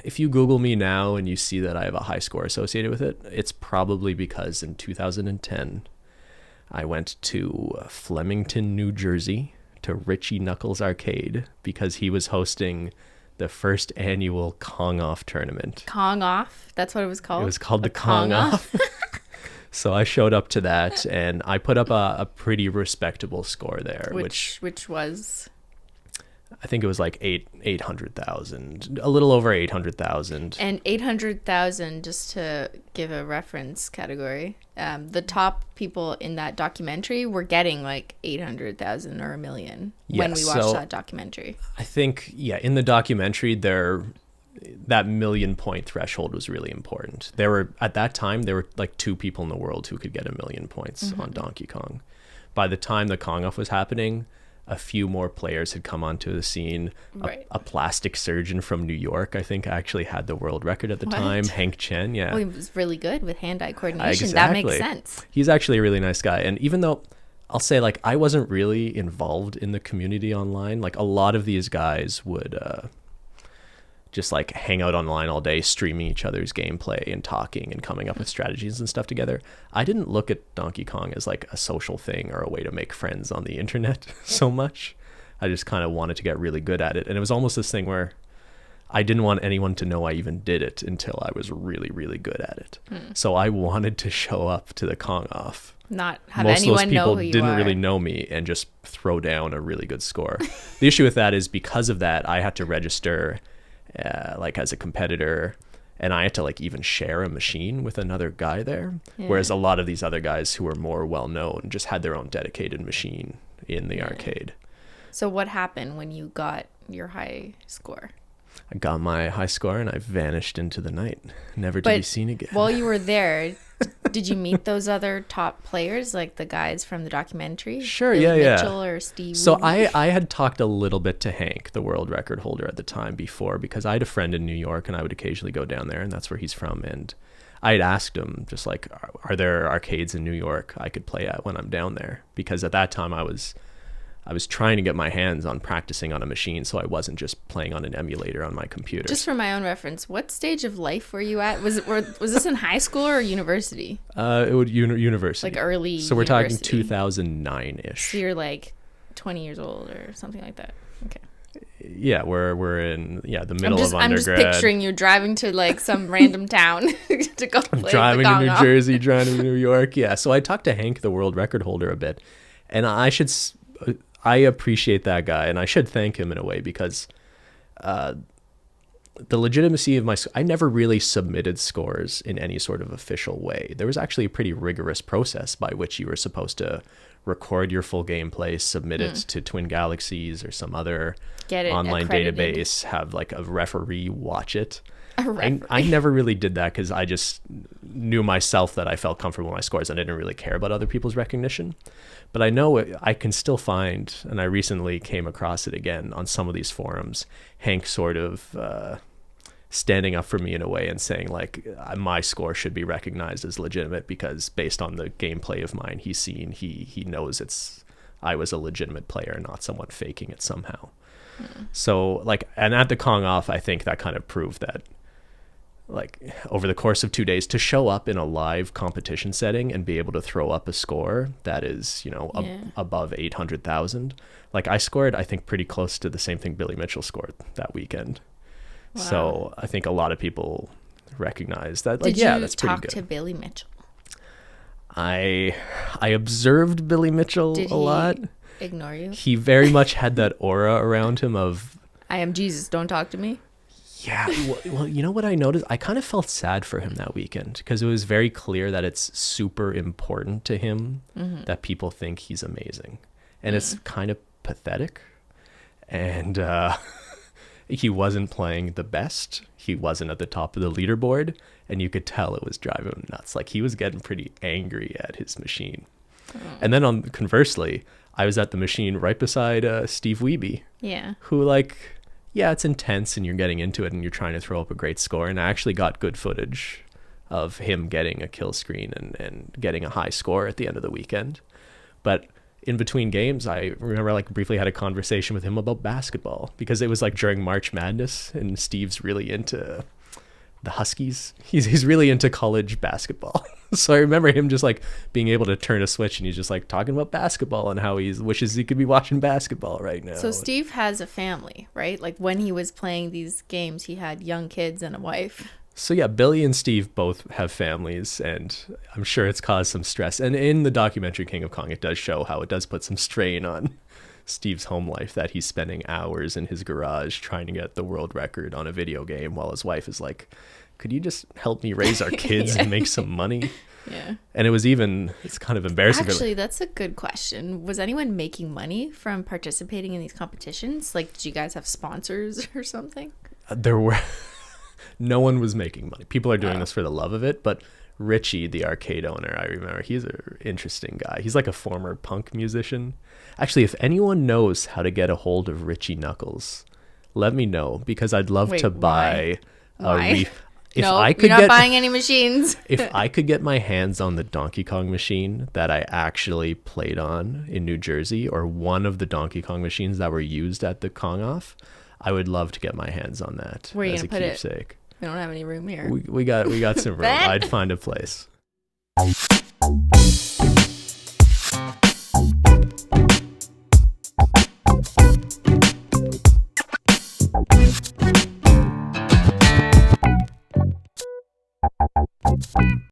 if you Google me now and you see that I have a high score associated with it, it's probably because in 2010, I went to Flemington, New Jersey, to Richie Knuckles Arcade because he was hosting the first annual Kong Off tournament. Kong Off? That's what it was called? It was called the Kong Off. So I showed up to that, and I put up a pretty respectable score there. Which was? I think it was like 800,000, a little over 800,000. And 800,000, just to give a reference category, the top people in that documentary were getting like 800,000 or $1 million when we watched that documentary. I think, in the documentary, that 1 million point threshold was really important. At that time, there were like 2 people in the world who could get 1 million points on Donkey Kong. By the time the Kong Off was happening, a few more players had come onto the scene. Right. A plastic surgeon from New York, I think, actually had the world record at the time. Hank Chen, yeah. Oh, he was really good with hand-eye coordination. Exactly. That makes sense. He's actually a really nice guy. And even though I'll say, like, I wasn't really involved in the community online, like, a lot of these guys would just, like, hang out online all day, streaming each other's gameplay and talking and coming up with strategies and stuff together. I didn't look at Donkey Kong as, like, a social thing or a way to make friends on the internet so much. I just kind of wanted to get really good at it. And it was almost this thing where I didn't want anyone to know I even did it until I was really, really good at it. So I wanted to show up to the Kong Off. Not have anyone know who you are. Most of those people didn't really know me and just throw down a really good score. The issue with that is because of that, I had to register like as a competitor, and I had to like even share a machine with another guy there. Yeah. Whereas a lot of these other guys who were more well known just had their own dedicated machine in the arcade. So what happened when you got your high score? I got my high score and I vanished into the night, never to be seen again. While you were there, did you meet those other top players, like the guys from the documentary? Sure, Billy yeah. Mitchell or Steve? So I had talked a little bit to Hank, the world record holder at the time before, because I had a friend in New York and I would occasionally go down there, and that's where he's from. And I had asked him, just like, are there arcades in New York I could play at when I'm down there? Because at that time I was trying to get my hands on practicing on a machine, so I wasn't just playing on an emulator on my computer. Just for my own reference, what stage of life were you at? Was this in high school or university? It would university. Like early. So we're talking 2009-ish. So you're like 20 years old or something like that. Okay. Yeah, we're in the middle of undergrad. I'm just picturing you driving to like some random town to go play. Driving to New Jersey, driving to New York. Yeah. So I talked to Hank, the world record holder, a bit, and I appreciate that guy, and I should thank him in a way, because the legitimacy of I never really submitted scores in any sort of official way. There was actually a pretty rigorous process by which you were supposed to record your full gameplay, submit it to Twin Galaxies or some other online database, have like a referee watch it. I never really did that because I just knew myself that I felt comfortable with my scores and I didn't really care about other people's recognition. But I know I can still find, and I recently came across it again on some of these forums, Hank sort of standing up for me in a way and saying like my score should be recognized as legitimate because based on the gameplay of mine he's seen, he knows I was a legitimate player, not someone faking it somehow. So like, and at the Kong Off, I think that kind of proved that, like, over the course of 2 days, to show up in a live competition setting and be able to throw up a score that is, above 800,000. Like, I scored, I think, pretty close to the same thing Billy Mitchell scored that weekend. Wow. So I think a lot of people recognize that. Like, that's pretty good. Did you talk to Billy Mitchell? I observed Billy Mitchell a lot. Did he ignore you? He very much had that aura around him of, I am Jesus, don't talk to me. Yeah, well, you know what I noticed? I kind of felt sad for him that weekend because it was very clear that it's super important to him that people think he's amazing. And it's kind of pathetic. And he wasn't playing the best. He wasn't at the top of the leaderboard. And you could tell it was driving him nuts. Like, he was getting pretty angry at his machine. And then conversely, I was at the machine right beside Steve Wiebe. Yeah. Who, like... Yeah, it's intense and you're getting into it and you're trying to throw up a great score. And I actually got good footage of him getting a kill screen and getting a high score at the end of the weekend. But in between games, I remember I like briefly had a conversation with him about basketball because it was like during March Madness and Steve's really into the Huskies. He's really into college basketball. So I remember him just like being able to turn a switch and he's just like talking about basketball and how he wishes he could be watching basketball right now. So Steve has a family, right? Like when he was playing these games, he had young kids and a wife. So yeah, Billy and Steve both have families, and I'm sure it's caused some stress. And in the documentary King of Kong, it does show how it does put some strain on Steve's home life, that he's spending hours in his garage trying to get the world record on a video game while his wife is like, could you just help me raise our kids and make some money? Yeah. And it's kind of embarrassing. Actually, that's a good question. Was anyone making money from participating in these competitions? Like, did you guys have sponsors or something? There were... No one was making money. People are doing this for the love of it, but Richie, the arcade owner, I remember, he's an interesting guy. He's like a former punk musician. Actually, if anyone knows how to get a hold of Richie Knuckles, let me know, because I'd love to buy Why? If no, I could you're not buying any machines. If I could get my hands on the Donkey Kong machine that I actually played on in New Jersey, or one of the Donkey Kong machines that were used at the Kong Off, I would love to get my hands on that. Where are you as gonna a put keepsake. We don't have any room here. We got some room. I'd find a place.